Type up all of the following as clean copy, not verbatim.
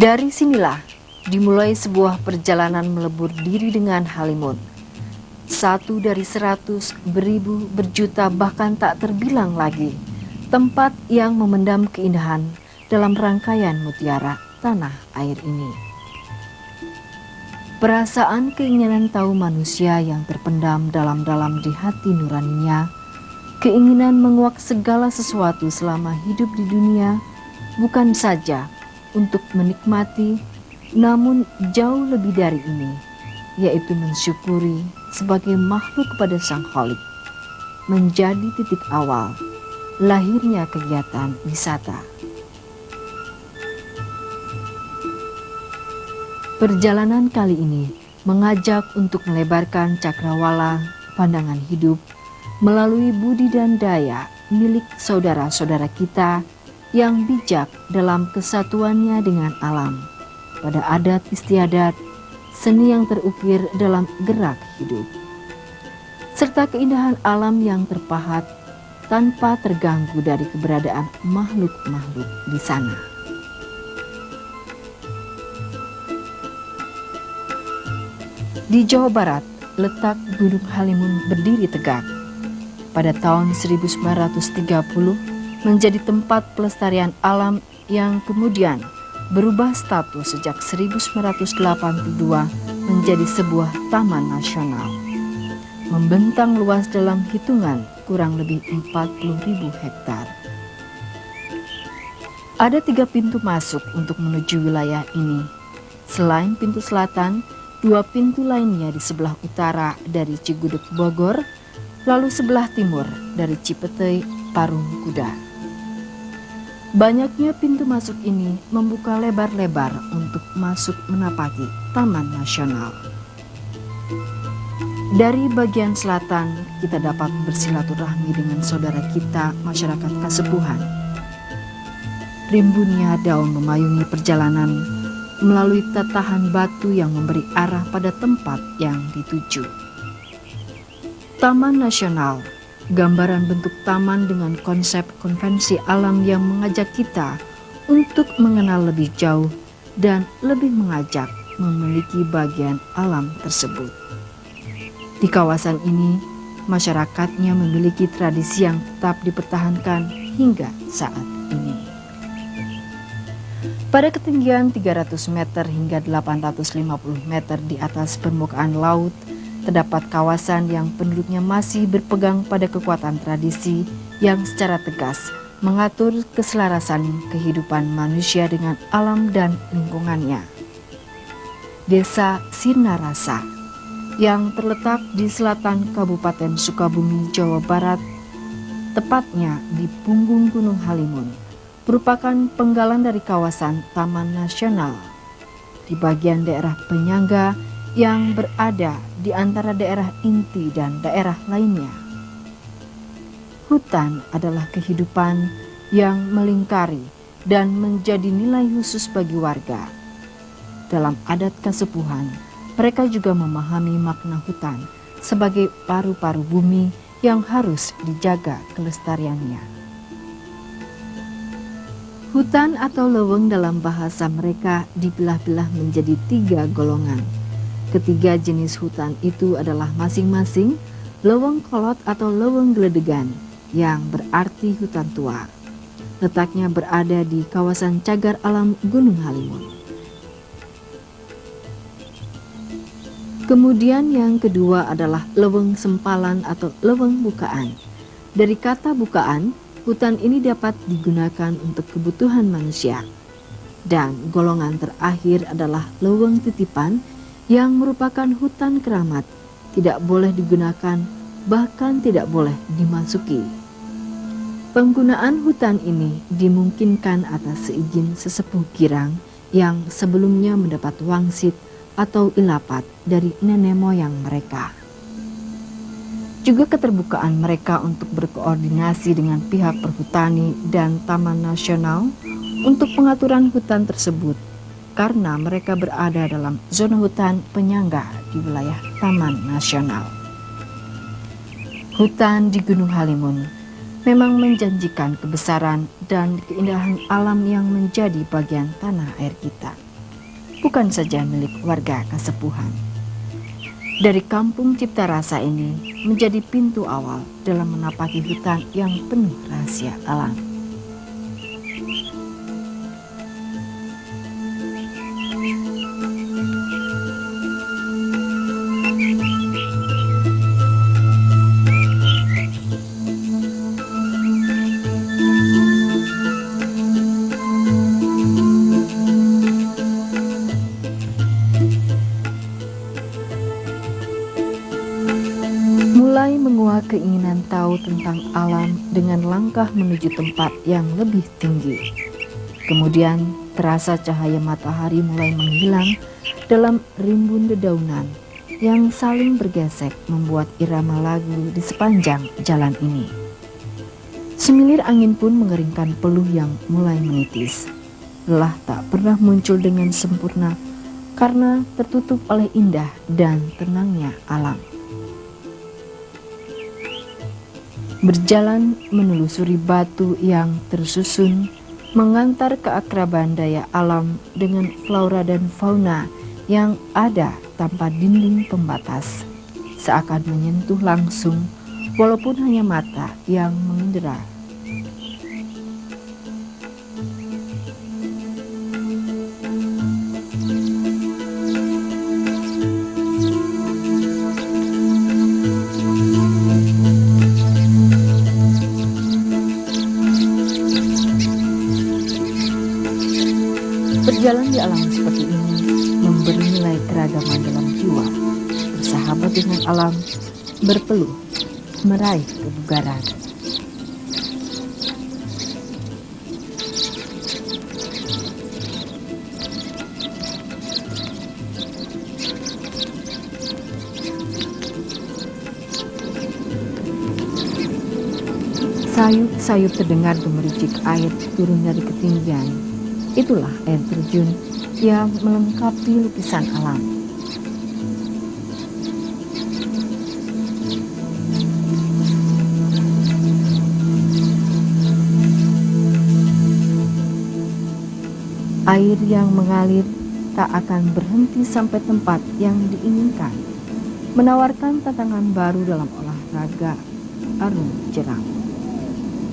Dari sinilah dimulai sebuah perjalanan melebur diri dengan Halimun. Satu dari 100, beribu, berjuta, bahkan tak terbilang lagi. Tempat yang memendam keindahan dalam rangkaian mutiara tanah air ini. Perasaan keinginan tahu manusia yang terpendam dalam-dalam di hati nuraninya, keinginan menguak segala sesuatu selama hidup di dunia, bukan saja untuk menikmati, namun jauh lebih dari ini, yaitu mensyukuri sebagai makhluk kepada Sang Khalik, menjadi titik awal lahirnya kegiatan wisata. Perjalanan kali ini mengajak untuk melebarkan cakrawala pandangan hidup melalui budi dan daya milik saudara-saudara kita yang bijak dalam kesatuannya dengan alam, pada adat istiadat, seni yang terukir dalam gerak hidup, serta keindahan alam yang terpahat tanpa terganggu dari keberadaan makhluk-makhluk di sana. Di Jawa Barat, letak Gunung Halimun berdiri tegak. Pada tahun 1930, menjadi tempat pelestarian alam yang kemudian berubah status sejak 1982 menjadi sebuah taman nasional. Membentang luas dalam hitungan kurang lebih 40.000 hektar. Ada 3 pintu masuk untuk menuju wilayah ini. Selain pintu selatan, 2 pintu lainnya di sebelah utara dari Cigudeg Bogor, lalu sebelah timur dari Cipete Parung Kuda. Banyaknya pintu masuk ini membuka lebar-lebar untuk masuk menapaki Taman Nasional. Dari bagian selatan, kita dapat bersilaturahmi dengan saudara kita masyarakat Kasepuhan. Rimbunnya daun memayungi perjalanan melalui tatahan batu yang memberi arah pada tempat yang dituju. Taman Nasional, gambaran bentuk taman dengan konsep konvensi alam yang mengajak kita untuk mengenal lebih jauh dan lebih mengajak memiliki bagian alam tersebut. Di kawasan ini, masyarakatnya memiliki tradisi yang tetap dipertahankan hingga saat ini. Pada ketinggian 300 meter hingga 850 meter di atas permukaan laut, terdapat kawasan yang penduduknya masih berpegang pada kekuatan tradisi yang secara tegas mengatur keselarasan kehidupan manusia dengan alam dan lingkungannya. Desa Sinarasa yang terletak di selatan Kabupaten Sukabumi, Jawa Barat, tepatnya di punggung Gunung Halimun, merupakan penggalan dari kawasan Taman Nasional di bagian daerah penyangga yang berada di antara daerah inti dan daerah lainnya. Hutan adalah kehidupan yang melingkari dan menjadi nilai khusus bagi warga. Dalam adat Kasepuhan, mereka juga memahami makna hutan sebagai paru-paru bumi yang harus dijaga kelestariannya. Hutan atau leweng dalam bahasa mereka dipilah-pilah menjadi 3 golongan. Ketiga jenis hutan itu adalah masing-masing leweng kolot atau leweng geledegan yang berarti hutan tua. Letaknya berada di kawasan cagar alam Gunung Halimun. Kemudian yang kedua adalah leweng sempalan atau leweng bukaan. Dari kata bukaan, hutan ini dapat digunakan untuk kebutuhan manusia. Dan golongan terakhir adalah leweng titipan yang merupakan hutan keramat, tidak boleh digunakan, bahkan tidak boleh dimasuki. Penggunaan hutan ini dimungkinkan atas seizin sesepuh girang yang sebelumnya mendapat wangsit atau ilapat dari nenek moyang mereka. Juga keterbukaan mereka untuk berkoordinasi dengan pihak perhutani dan Taman Nasional untuk pengaturan hutan tersebut, karena mereka berada dalam zona hutan penyangga di wilayah Taman Nasional. Hutan di Gunung Halimun memang menjanjikan kebesaran dan keindahan alam yang menjadi bagian tanah air kita, bukan saja milik warga Kasepuhan. Dari Kampung Cipta Rasa ini menjadi pintu awal dalam menapaki hutan yang penuh rahasia alam. Mulai menguak keinginan tahu tentang alam dengan langkah menuju tempat yang lebih tinggi. Kemudian terasa cahaya matahari mulai menghilang dalam rimbun dedaunan yang saling bergesek membuat irama lagu di sepanjang jalan ini. Semilir angin pun mengeringkan peluh yang mulai menitis. Lelah tak pernah muncul dengan sempurna karena tertutup oleh indah dan tenangnya alam. Berjalan menelusuri batu yang tersusun, mengantar keakraban daya alam dengan flora dan fauna yang ada tanpa dinding pembatas, seakan menyentuh langsung walaupun hanya mata yang mengindera. Berjalan di alam seperti ini memberi nilai keragaman dalam jiwa, bersahabat dengan alam, berpeluh, meraih kebugaran. Sayup-sayup terdengar gemericik air turun dari ketinggian. Itulah air terjun yang melengkapi lukisan alam. Air yang mengalir tak akan berhenti sampai tempat yang diinginkan, menawarkan tantangan baru dalam olahraga arung jeram.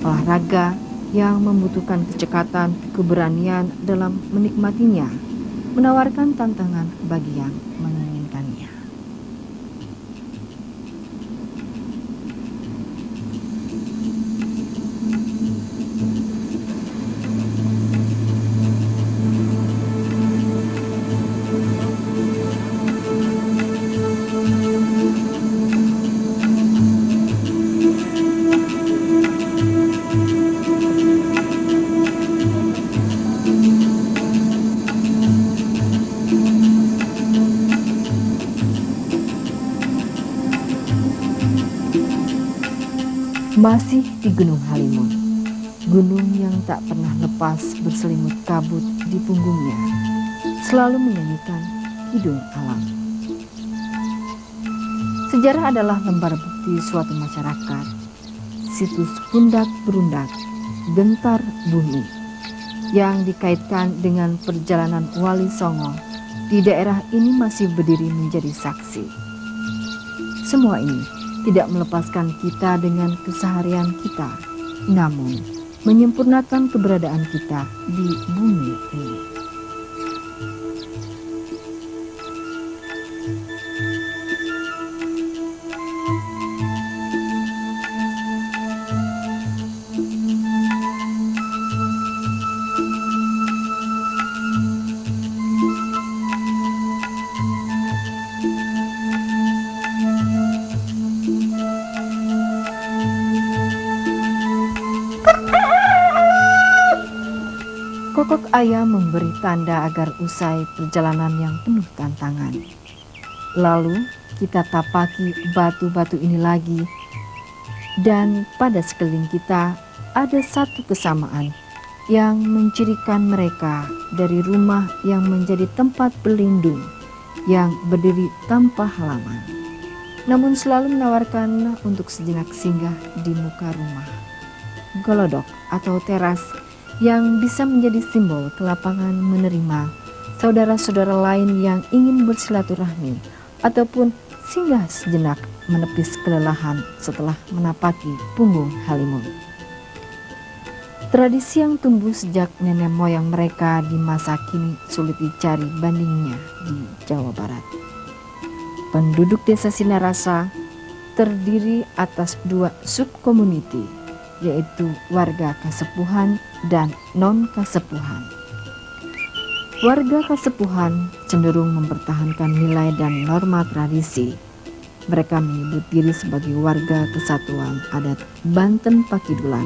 Olahraga yang membutuhkan kecekatan, keberanian dalam menikmatinya, menawarkan tantangan bagi yang menginginkannya. Masih di Gunung Halimun, gunung yang tak pernah lepas berselimut kabut di punggungnya, selalu menyanyikan kidung alam. Sejarah adalah lembar bukti suatu masyarakat, situs pundak berundak, gentar bumi, yang dikaitkan dengan perjalanan Wali Songo di daerah ini masih berdiri menjadi saksi. Semua ini tidak melepaskan kita dengan keseharian kita, namun menyempurnakan keberadaan kita di bumi ini. Kokok ayam memberi tanda agar usai perjalanan yang penuh tantangan. Lalu kita tapaki batu-batu ini lagi Dan pada sekeliling kita ada satu kesamaan yang mencirikan mereka dari rumah yang menjadi tempat berlindung yang berdiri tanpa halaman, namun selalu menawarkan untuk sejenak singgah di muka rumah. Golodok atau teras yang bisa menjadi simbol kelapangan menerima saudara-saudara lain yang ingin bersilaturahmi ataupun singgah sejenak menepis kelelahan setelah menapaki punggung halimun. Tradisi yang tumbuh sejak nenek moyang mereka di masa kini sulit dicari bandingnya di Jawa Barat. Penduduk desa Sinarasa terdiri atas dua subcommunity, yaitu warga kasepuhan dan non-kasepuhan. Warga kasepuhan cenderung mempertahankan nilai dan norma tradisi. Mereka menyebut diri sebagai warga kesatuan adat Banten Pakidulan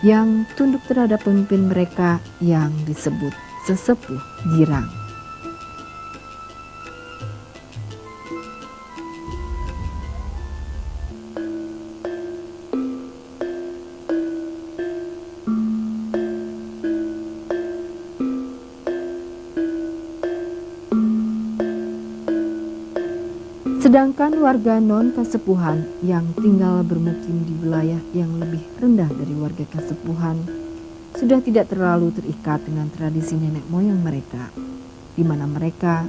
yang tunduk terhadap pemimpin mereka yang disebut sesepuh girang. Sedangkan warga non-kasepuhan yang tinggal bermukim di wilayah yang lebih rendah dari warga kasepuhan sudah tidak terlalu terikat dengan tradisi nenek moyang mereka, di mana mereka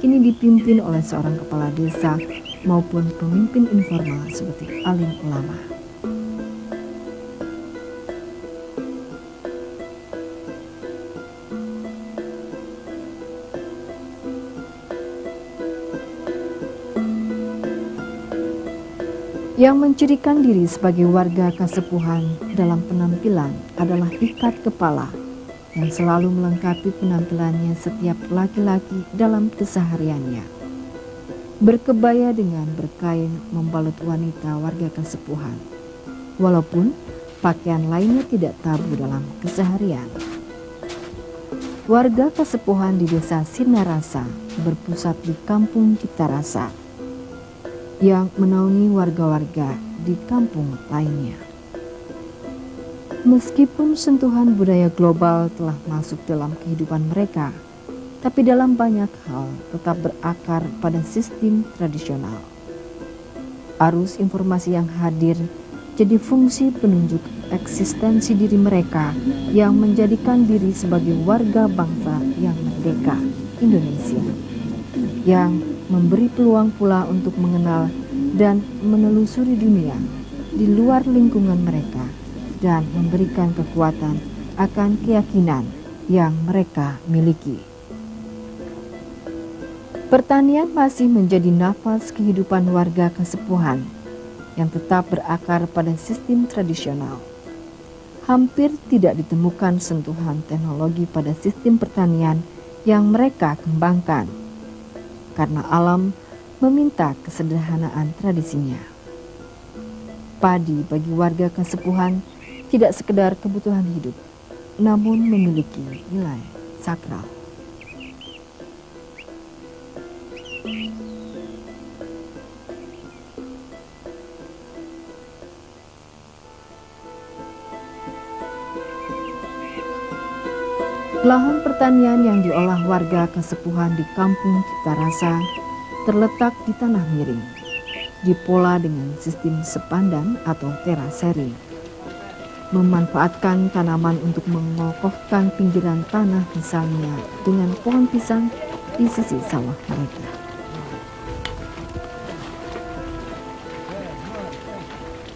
kini dipimpin oleh seorang kepala desa maupun pemimpin informal seperti alim ulama. Yang mencirikan diri sebagai warga kasepuhan dalam penampilan adalah ikat kepala yang selalu melengkapi penampilannya setiap laki-laki dalam kesehariannya. Berkebaya dengan berkain membalut wanita warga kasepuhan, walaupun pakaian lainnya tidak tabu dalam keseharian. Warga kasepuhan di desa Sinarasa berpusat di kampung Ciptarasa yang menaungi warga-warga di kampung lainnya. Meskipun sentuhan budaya global telah masuk dalam kehidupan mereka, tapi dalam banyak hal tetap berakar pada sistem tradisional. Arus informasi yang hadir jadi fungsi penunjuk eksistensi diri mereka yang menjadikan diri sebagai warga bangsa yang merdeka Indonesia, yang memberi peluang pula untuk mengenal dan menelusuri dunia di luar lingkungan mereka dan memberikan kekuatan akan keyakinan yang mereka miliki. Pertanian masih menjadi nafas kehidupan warga kasepuhan yang tetap berakar pada sistem tradisional. Hampir tidak ditemukan sentuhan teknologi pada sistem pertanian yang mereka kembangkan, karena alam meminta kesederhanaan tradisinya. Padi bagi warga kasepuhan tidak sekedar kebutuhan hidup, namun memiliki nilai sakral. Lahan pertanian yang diolah warga kasepuhan di kampung Ciptarasa terletak di tanah miring, dipola dengan sistem sepandan atau terasering, memanfaatkan tanaman untuk mengokohkan pinggiran tanah, misalnya dengan pohon pisang di sisi sawah mereka.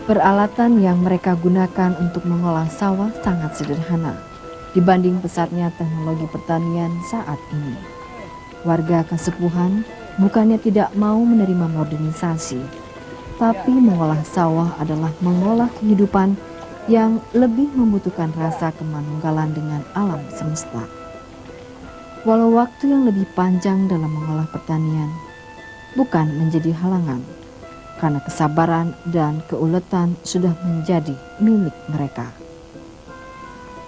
Peralatan yang mereka gunakan untuk mengolah sawah sangat sederhana dibanding pesatnya teknologi pertanian saat ini. Warga kasepuhan bukannya tidak mau menerima modernisasi, tapi mengolah sawah adalah mengolah kehidupan yang lebih membutuhkan rasa kemanunggalan dengan alam semesta. Walau waktu yang lebih panjang dalam mengolah pertanian bukan menjadi halangan, karena kesabaran dan keuletan sudah menjadi milik mereka.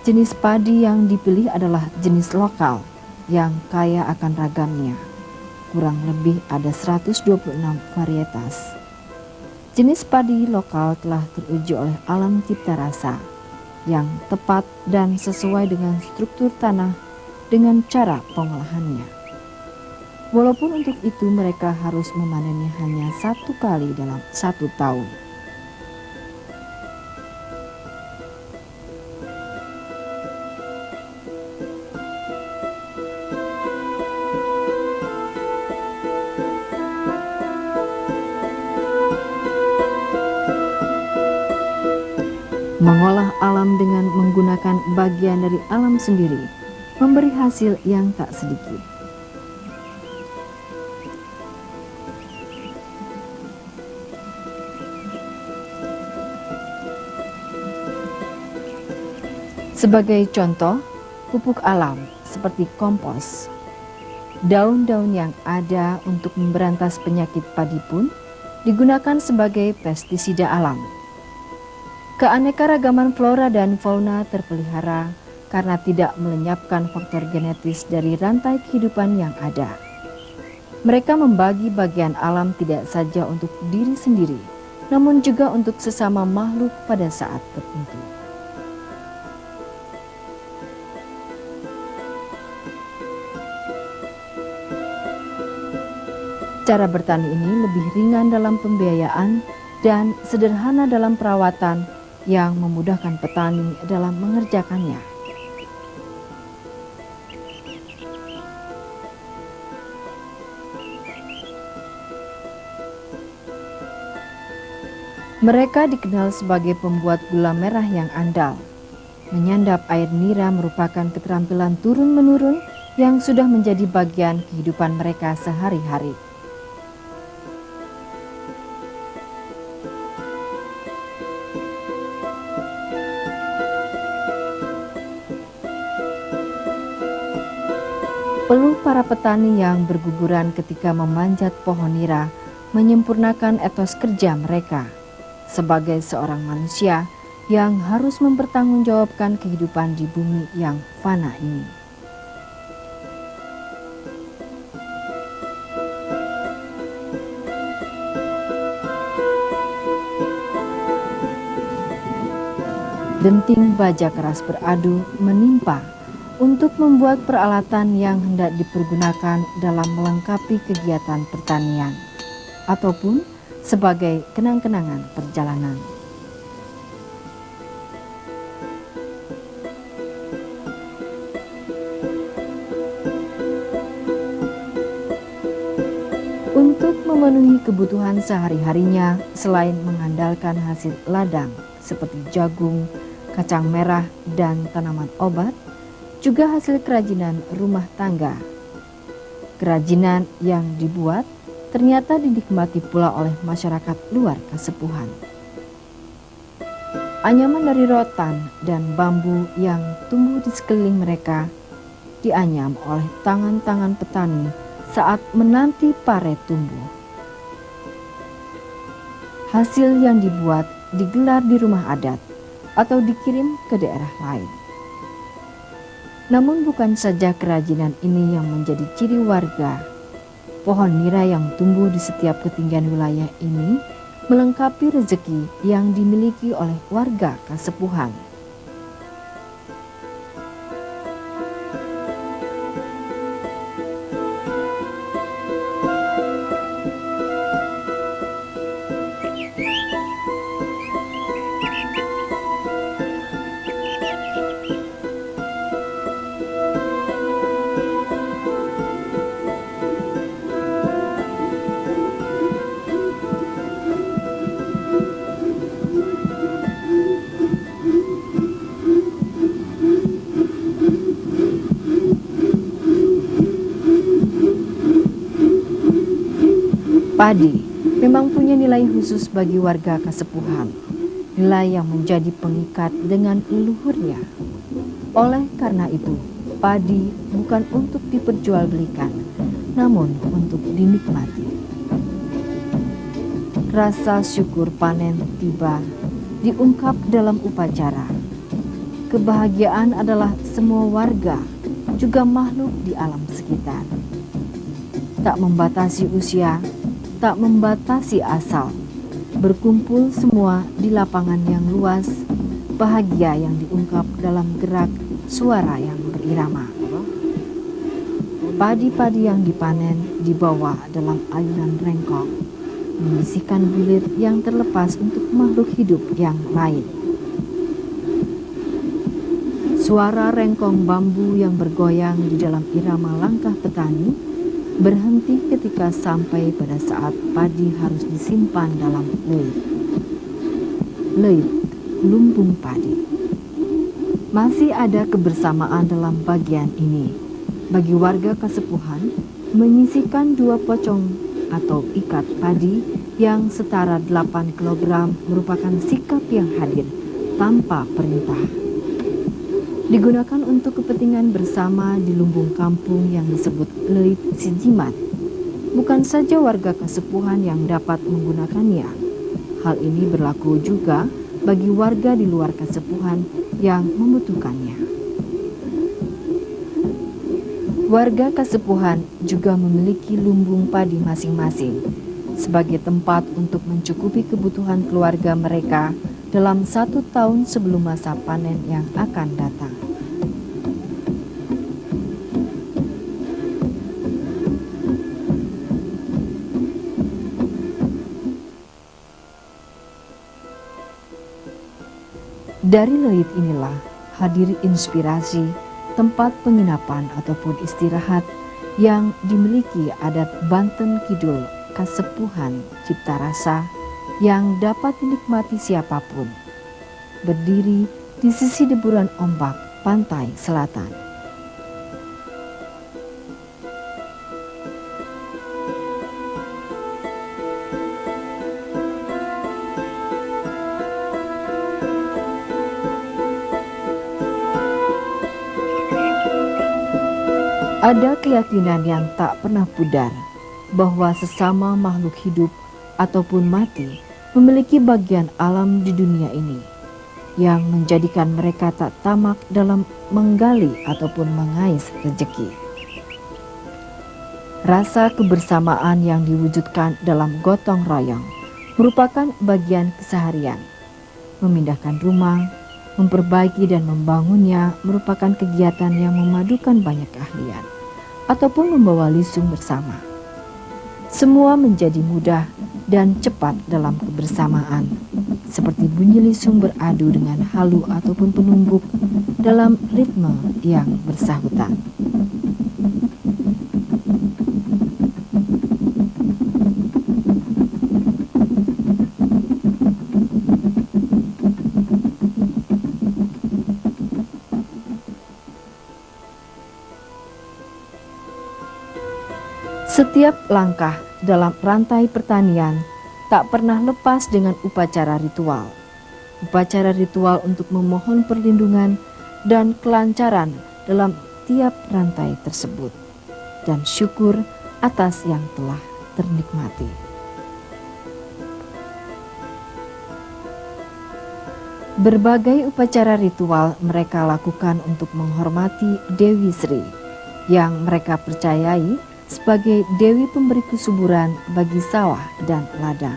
Jenis padi yang dipilih adalah jenis lokal yang kaya akan ragamnya. Kurang lebih ada 126 varietas. Jenis padi lokal telah teruji oleh alam cipta rasa yang tepat dan sesuai dengan struktur tanah dengan cara pengolahannya. Walaupun untuk itu mereka harus memanennya hanya 1 kali dalam 1 tahun. Mengolah alam dengan menggunakan bagian dari alam sendiri memberi hasil yang tak sedikit. Sebagai contoh, pupuk alam seperti kompos, daun-daun yang ada untuk memberantas penyakit padi pun digunakan sebagai pestisida alam. Keanekaragaman flora dan fauna terpelihara karena tidak melenyapkan faktor genetis dari rantai kehidupan yang ada. Mereka membagi bagian alam tidak saja untuk diri sendiri, namun juga untuk sesama makhluk pada saat tertentu. Cara bertani ini lebih ringan dalam pembiayaan dan sederhana dalam perawatan yang memudahkan petani dalam mengerjakannya. Mereka dikenal sebagai pembuat gula merah yang andal. Menyandap air nira merupakan keterampilan turun-menurun yang sudah menjadi bagian kehidupan mereka sehari-hari. Peluh para petani yang berguguran ketika memanjat pohon nira menyempurnakan etos kerja mereka sebagai seorang manusia yang harus mempertanggungjawabkan kehidupan di bumi yang fana ini. Denting baja keras beradu menimpa untuk membuat peralatan yang hendak dipergunakan dalam melengkapi kegiatan pertanian ataupun sebagai kenang-kenangan perjalanan. Untuk memenuhi kebutuhan sehari-harinya, selain mengandalkan hasil ladang seperti jagung, kacang merah, dan tanaman obat, juga hasil kerajinan rumah tangga. Kerajinan yang dibuat ternyata dinikmati pula oleh masyarakat luar Kasepuhan. Anyaman dari rotan dan bambu yang tumbuh di sekeliling mereka dianyam oleh tangan-tangan petani saat menanti pare tumbuh. Hasil yang dibuat digelar di rumah adat atau dikirim ke daerah lain. Namun bukan saja kerajinan ini yang menjadi ciri warga. Pohon nira yang tumbuh di setiap ketinggian wilayah ini melengkapi rezeki yang dimiliki oleh warga Kasepuhan. Padi memang punya nilai khusus bagi warga Kasepuhan, nilai yang menjadi pengikat dengan leluhurnya. Oleh karena itu, padi bukan untuk diperjualbelikan, namun untuk dinikmati. Rasa syukur panen tiba diungkap dalam upacara. Kebahagiaan adalah semua warga, juga makhluk di alam sekitar. Tak membatasi usia, tak membatasi asal, Berkumpul semua di lapangan yang luas, bahagia yang diungkap dalam gerak suara yang berirama. Padi-padi yang dipanen dibawa dalam aliran rengkong, membisikkan bulir yang terlepas untuk makhluk hidup yang lain. Suara rengkong bambu yang bergoyang di dalam irama langkah petani berhenti ketika sampai pada saat padi harus disimpan dalam leit. Leit, lumbung padi. Masih ada kebersamaan dalam bagian ini. Bagi warga Kasepuhan, menyisihkan 2 pocong atau ikat padi yang setara 8 kg merupakan sikap yang hadir tanpa perintah. Digunakan untuk kepentingan bersama di lumbung kampung yang disebut Leit Sijimat. Bukan saja warga Kasepuhan yang dapat menggunakannya. Hal ini berlaku juga bagi warga di luar Kasepuhan yang membutuhkannya. Warga Kasepuhan juga memiliki lumbung padi masing-masing sebagai tempat untuk mencukupi kebutuhan keluarga mereka dalam 1 tahun sebelum masa panen yang akan datang. Dari leit inilah hadir inspirasi tempat penginapan ataupun istirahat yang dimiliki adat Banten Kidul Kasepuhan Cipta Rasa yang dapat dinikmati siapapun. Berdiri di sisi deburan ombak pantai selatan. Ada keyakinan yang tak pernah pudar bahwa sesama makhluk hidup ataupun mati memiliki bagian alam di dunia ini yang menjadikan mereka tak tamak dalam menggali ataupun mengais rezeki. Rasa kebersamaan yang diwujudkan dalam gotong royong merupakan bagian keseharian. Memindahkan rumah, memperbaiki dan membangunnya merupakan kegiatan yang memadukan banyak keahlian ataupun membawa lisung bersama. Semua menjadi mudah dan cepat dalam kebersamaan, seperti bunyi lisung beradu dengan halu ataupun penumbuk dalam ritme yang bersahutan. Setiap langkah dalam rantai pertanian tak pernah lepas dengan upacara ritual. Upacara ritual untuk memohon perlindungan dan kelancaran dalam tiap rantai tersebut. Dan syukur atas yang telah ternikmati. Berbagai upacara ritual mereka lakukan untuk menghormati Dewi Sri yang mereka percayai sebagai dewi pemberi kesuburan bagi sawah dan ladang.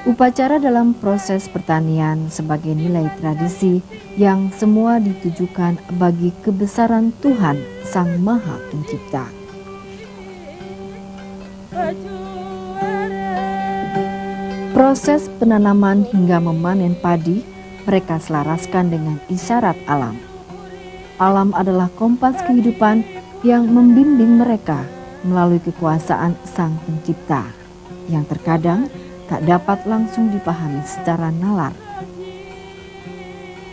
Upacara dalam proses pertanian sebagai nilai tradisi yang semua ditujukan bagi kebesaran Tuhan Sang Maha Pencipta. Proses penanaman hingga memanen padi mereka selaraskan dengan isyarat alam. Alam adalah kompas kehidupan yang membimbing mereka melalui kekuasaan Sang Pencipta yang terkadang tak dapat langsung dipahami secara nalar.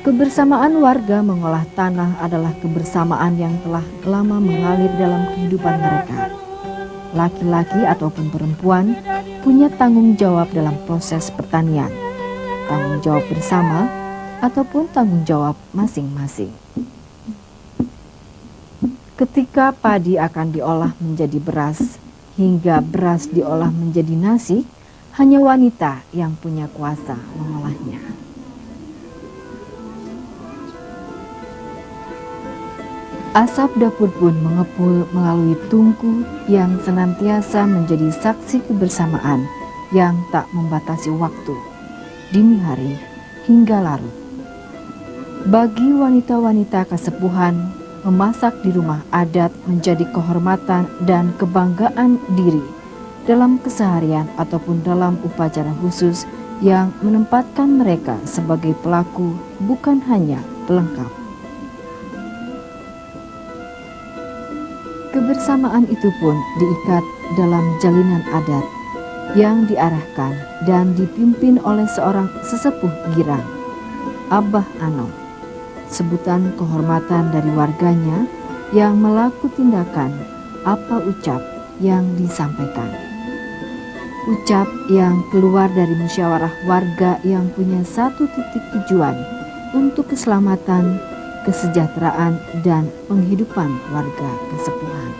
Kebersamaan warga mengolah tanah adalah kebersamaan yang telah lama mengalir dalam kehidupan mereka. Laki-laki ataupun perempuan punya tanggung jawab dalam proses pertanian, tanggung jawab bersama ataupun tanggung jawab masing-masing. Ketika padi akan diolah menjadi beras, hingga beras diolah menjadi nasi, hanya wanita yang punya kuasa mengolahnya. Asap dapur pun mengepul melalui tungku yang senantiasa menjadi saksi kebersamaan yang tak membatasi waktu, dini hari hingga larut. Bagi wanita-wanita kasepuhan, memasak di rumah adat menjadi kehormatan dan kebanggaan diri dalam keseharian ataupun dalam upacara khusus yang menempatkan mereka sebagai pelaku, bukan hanya pelengkap. Kebersamaan itu pun diikat dalam jalinan adat yang diarahkan dan dipimpin oleh seorang sesepuh girang, Abah Anom, sebutan kehormatan dari warganya yang melakukan tindakan apa ucap yang disampaikan. Ucap yang keluar dari musyawarah warga yang punya satu titik tujuan untuk keselamatan, kesejahteraan, dan penghidupan warga kasepuhan.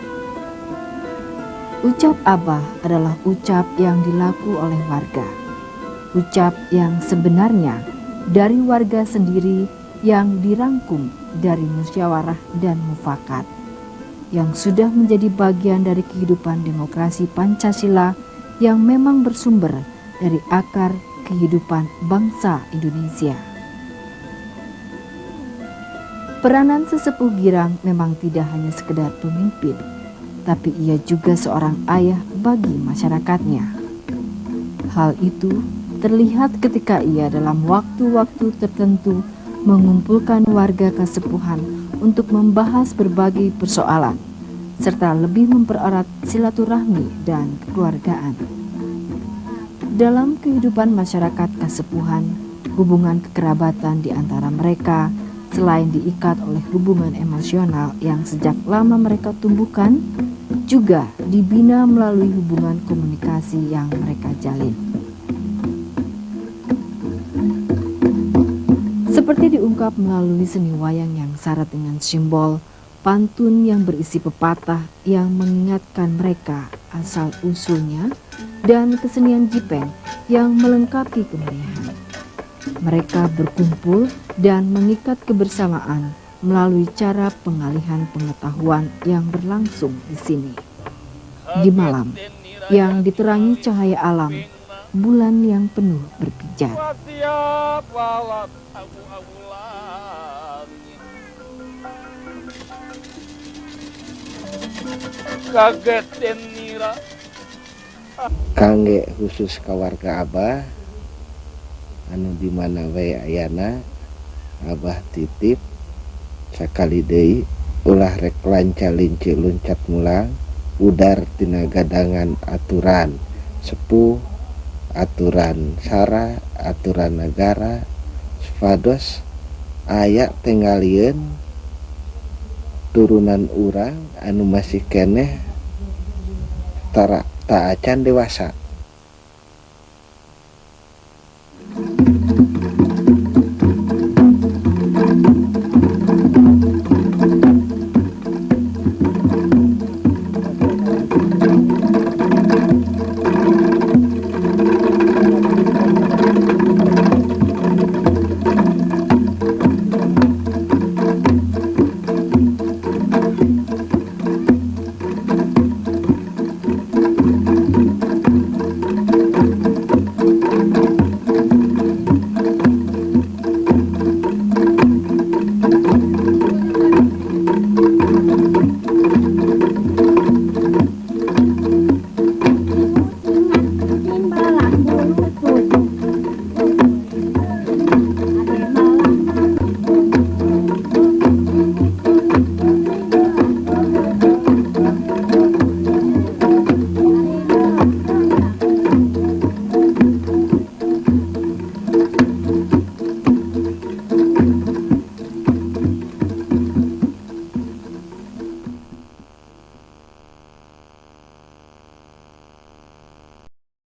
Ucap Abah adalah ucap yang dilaku oleh warga. Ucap yang sebenarnya dari warga sendiri yang dirangkum dari musyawarah dan mufakat, yang sudah menjadi bagian dari kehidupan demokrasi Pancasila yang memang bersumber dari akar kehidupan bangsa Indonesia. Peranan sesepuh girang memang tidak hanya sekedar pemimpin, tapi ia juga seorang ayah bagi masyarakatnya. Hal itu terlihat ketika ia dalam waktu-waktu tertentu mengumpulkan warga kasepuhan untuk membahas berbagai persoalan, serta lebih mempererat silaturahmi dan kekeluargaan. Dalam kehidupan masyarakat kasepuhan, hubungan kekerabatan di antara mereka selain diikat oleh hubungan emosional yang sejak lama mereka tumbuhkan, juga dibina melalui hubungan komunikasi yang mereka jalin. Seperti diungkap melalui seni wayang yang syarat dengan simbol, pantun yang berisi pepatah yang mengingatkan mereka asal-usulnya, dan kesenian jipeng yang melengkapi kemeriahan. Mereka berkumpul dan mengikat kebersamaan melalui cara pengalihan pengetahuan yang berlangsung di sini. Di malam yang diterangi cahaya alam, bulan yang penuh berpijar. Kangge khusus keluarga Abah anu dimana wae ayana, Abah titip sakali deui ulah rek lanca-linci luncat mulang udar tina gadangan aturan sepuh, aturan sara, aturan negara supados aya tengalieun turunan urang anu masih keneh tara ta acan dewasa.